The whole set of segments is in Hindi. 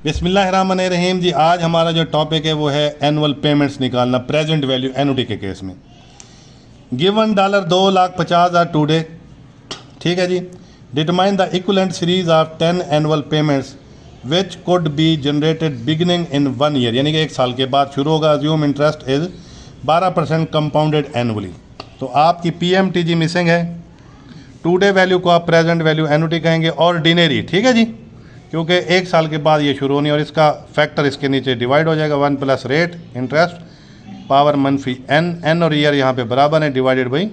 बिस्मिल्लाहिर्रहमानिर्रहीम जी। आज हमारा जो टॉपिक है वो है एनुअल पेमेंट्स निकालना प्रेजेंट वैल्यू एनुटी के केस में। गिवन $2,50,000 टूडे, ठीक है जी। Determine the equivalent series of 10 annual payments which could be generated beginning in 1 year, यानी कि 1 साल के बाद शुरू होगा। Assume interest is 12% compounded annually. तो आपकी PMTG मिसिंग है। टूडे वैल्यू को आप प्रेजेंट वैल्यू एनुटी कहेंगे। ऑर्डिनरी, ठीक है जी, क्योंकि 1 साल के बाद ये शुरू होनी है और इसका फैक्टर इसके नीचे डिवाइड हो जाएगा। 1 प्लस रेट इंटरेस्ट पावर मनफी एन और ईयर यहाँ पे बराबर है डिवाइडेड बाई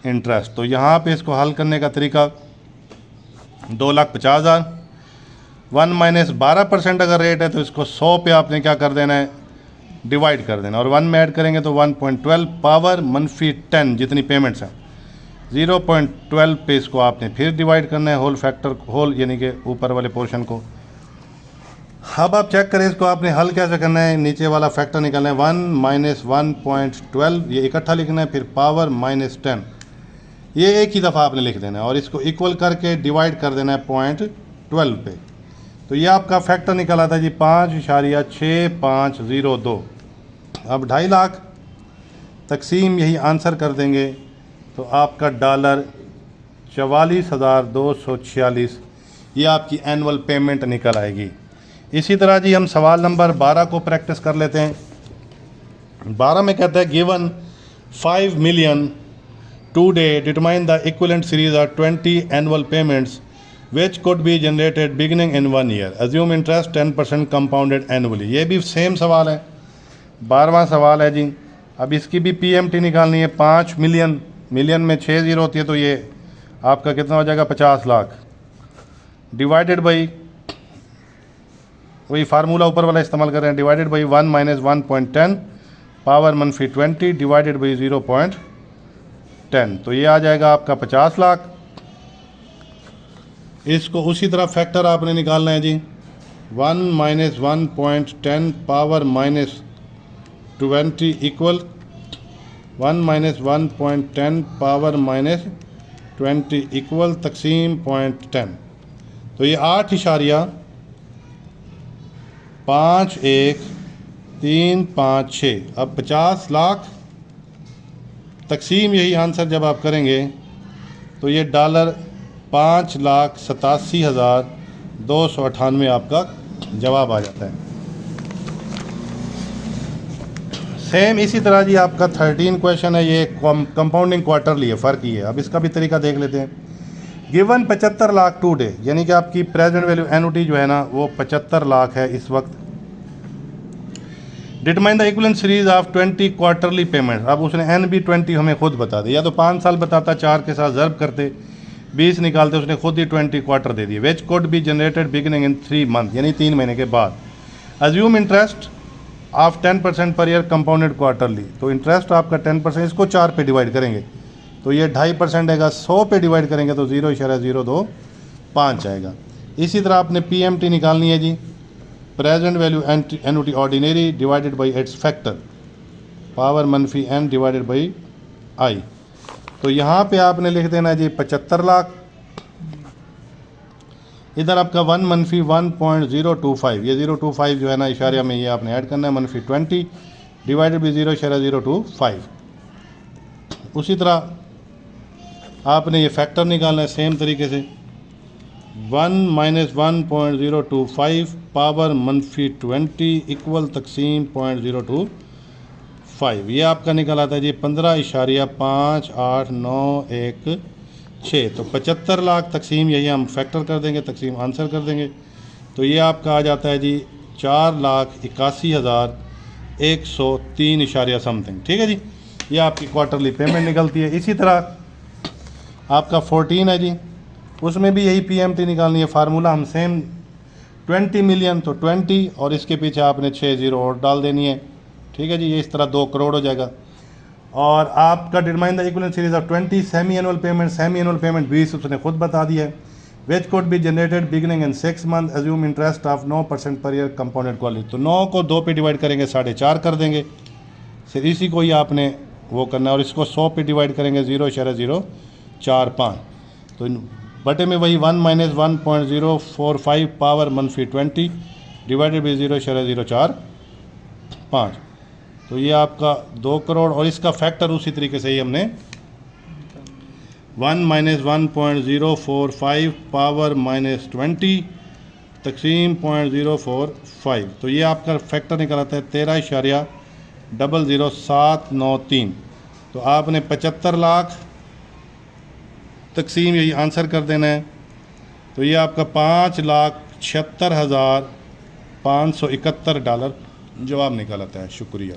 इंटरेस्ट। तो यहाँ पे इसको हल करने का तरीका 2,50,000 1 माइनस 12% अगर रेट है तो इसको 100 पे आपने क्या कर देना है, डिवाइड कर देना। और 1 में ऐड करेंगे तो 1.12 पावर मनफी 10 जितनी पेमेंट्स हैं 0.12 पे इसको आपने फिर डिवाइड करना है होल फैक्टर, होल यानी कि ऊपर वाले पोर्शन को। अब आप चेक करें इसको आपने हल कैसे करना है। नीचे वाला फैक्टर निकालना है 1 माइनस 1.12, ये इकट्ठा लिखना है, फिर पावर -10, ये एक ही दफ़ा आपने लिख देना है और इसको इक्वल करके डिवाइड कर देना है 0.12 पे। तो ये आपका फैक्टर निकल आता है जी 5.6502। अब 2.5 लाख तकसीम यही आंसर कर देंगे तो आपका $44,246 ये आपकी एनुअल पेमेंट निकल आएगी। इसी तरह जी हम सवाल नंबर 12 को प्रैक्टिस कर लेते हैं। 12 में कहता है given 5 million today determine the equivalent series of 20 annual payments which could be generated beginning in 1 year. Assume interest 10% compounded annually. ये भी सेम सवाल है, 12वां सवाल है जी। अब इसकी भी PMT निकालनी है। 5 मिलियन, मिलियन में 6 जीरो होती है तो ये आपका कितना हो जाएगा 50 लाख डिवाइडेड बाई, वही फार्मूला ऊपर वाला इस्तेमाल कर रहे हैं, डिवाइडेड बाई 1 माइनस 1.10 पावर मनफी 20 डिवाइडेड बाई 0.10। तो ये आ जाएगा आपका 50 लाख। इसको उसी तरह फैक्टर आपने निकालना है जी। 1 minus 1.10 power -20 equal 1 minus 1.10 power -20 equal तकसीम 0.10। तो ये 8.51356। अब 50 लाख तकसीम यही आंसर जब आप करेंगे तो ये $5,87,298 आपका जवाब आ जाता है। सेम इसी तरह जी आपका 13 क्वेश्चन है। ये कंपाउंडिंग क्वार्टरली है, फ़र्क ही है। अब इसका भी तरीका देख लेते हैं। गिवन 75 लाख टूडे, यानी कि आपकी प्रेजेंट वैल्यू एनुटी जो है ना वो 75 लाख है इस वक्त। Determine the equivalent series of 20 quarterly payment. अब उसने NB20 हमें खुद बता दिया, या तो 5 साल बताता, 4 के साथ ज़र्ब करते, 20 निकालते, उसने खुद ही 20 क्वार्टर दे दिए। विच could be generated beginning in 3 month, यानी 3 महीने के बाद। Assume interest of 10% per year compounded quarterly. तो इंटरेस्ट आपका 10%, इसको 4 पे डिवाइड करेंगे तो ये 2.5% आएगा। 100 पे डिवाइड करेंगे तो 0.025 आएगा। इसी तरह आपने PMT निकालनी है जी। Present value annuity ordinary divided by its factor power मनफी n डिवाइडेड बाई i। तो यहाँ पे आपने लिख देना है जी 75 लाख। इधर आपका 1 मनफी 1.025, ये 025 जो है ना इशारिया में, ये आपने ऐड करना है। मनफी 20 डिवाइडेड बाई 0.025। उसी तरह आपने ये फैक्टर निकालना है सेम तरीके से। 1 माइनस 1.025 पावर मनफी 20 इक्वल तकसीम 0.025। ये आपका निकल आता है जी 15.589116। तो 75 लाख तकसीम यही हम फैक्टर कर देंगे, तकसीम आंसर कर देंगे। तो ये आपका आ जाता है जी 4,81,103 इशारिया समथिंग, ठीक है जी। ये आपकी क्वार्टरली पेमेंट निकलती है। इसी तरह आपका 14 है जी, उसमें भी यही PMT निकालनी है। फार्मूला हम सेम 20 मिलियन तो 20 और इसके पीछे आपने 6 जीरो और डाल देनी है, ठीक है जी। ये इस तरह 2 करोड़ हो जाएगा। और आपका determine the equivalent series of 20 semi annual payment. Semi annual payment 20 उसने खुद बता दिया है। विच could be generated beginning in 6 month. Assume interest of 9% per year compounded quality. तो 9 को 2 पे डिवाइड करेंगे 4.5 कर देंगे। फिर इसी को ही आपने वो करना है और इसको 100 पे डिवाइड करेंगे 0.045। तो बटे में वही 1 माइनस 1.045 पावर मनफी 20 डिवाइडेड बाई 0.045। तो ये आपका 2 करोड़, और इसका फैक्टर उसी तरीके से ही हमने 1 माइनस 1.045 पावर माइनस 20 तकसीम 0.045। तो ये आपका फैक्टर निकल आता है 13.00793। तो आपने 75 लाख तकसीम यही आंसर कर देना है। तो ये आपका $5,76,571 जवाब निकल आता है। शुक्रिया।